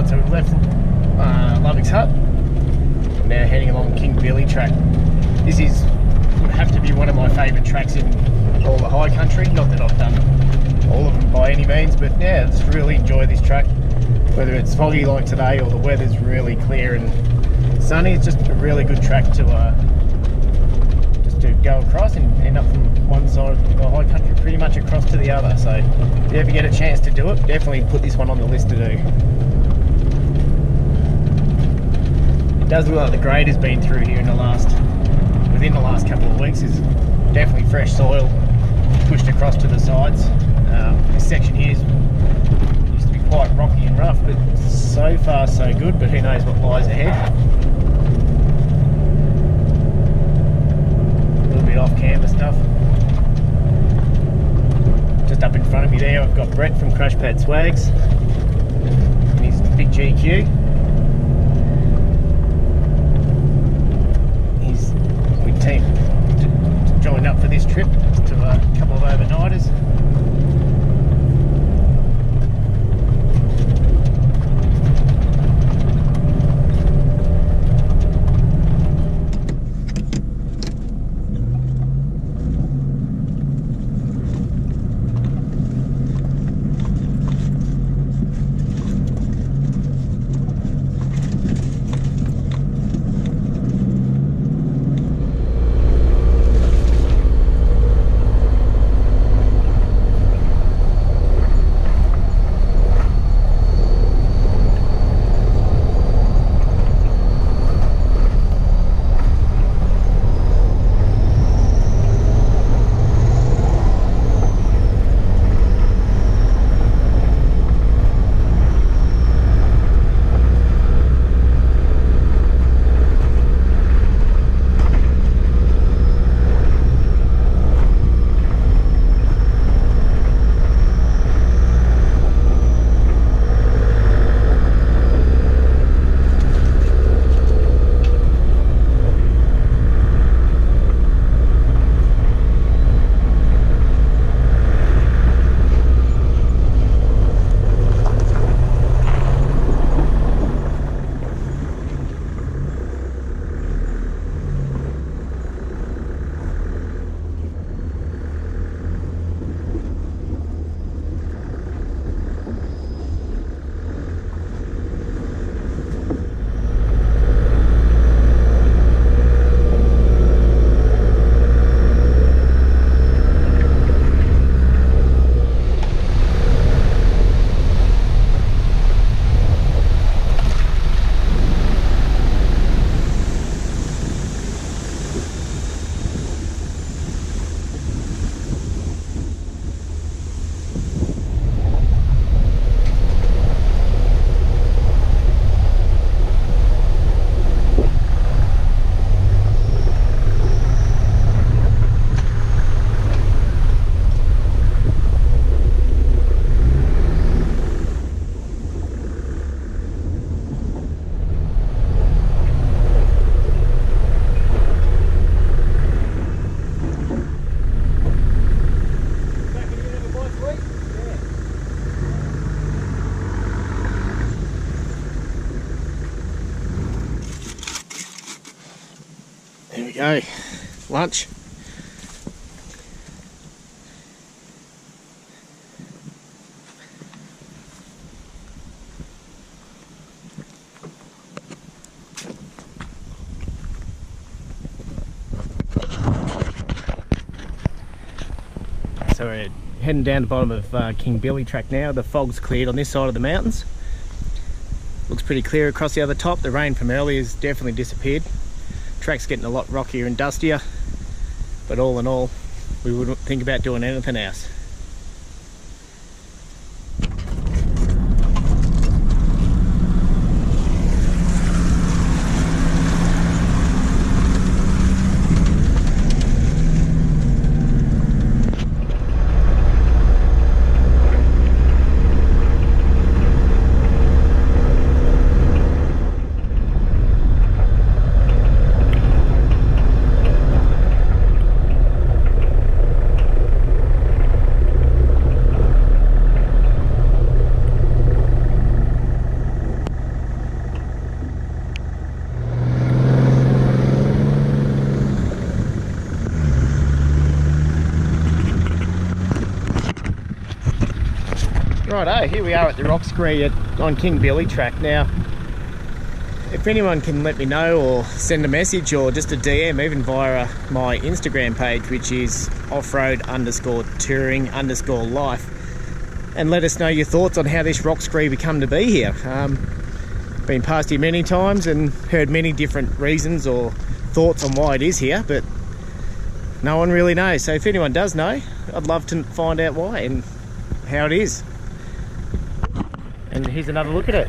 Right, so we've left Lovick's Hut. We're now heading along King Billy track. This would have to be one of my favourite tracks in all the high country. Not that I've done all of them by any means, but yeah, I just really enjoy this track. Whether it's foggy like today or the weather's really clear and sunny, it's just a really good track to go across and end up from one side of the high country pretty much across to the other. So if you ever get a chance to do it, definitely put this one on the list to do. It does look like the grade has been through here within the last couple of weeks. Is definitely fresh soil pushed across to the sides. This section here used to be quite rocky and rough, but so far so good, but who knows what lies ahead. Off camber stuff. Just up in front of me there, I've got Brett from Crash Pad Swags and his big GQ. We joined up for this trip to a couple of overnighters. There we go, lunch. So we're heading down the bottom of King Billy track now. The fog's cleared on this side of the mountains. Looks pretty clear across the other top. The rain from earlier has definitely disappeared. Track's getting a lot rockier and dustier, but all in all, we wouldn't think about doing anything else. Righto, here we are at the rock scree on King Billy track. Now, if anyone can let me know or send a message or just a DM, even via my Instagram page, which is offroad_touring_life, and let us know your thoughts on how this rock scree come to be here. Been past here many times and heard many different reasons or thoughts on why it is here, but no one really knows. So if anyone does know, I'd love to find out why and how it is. And here's another look at it.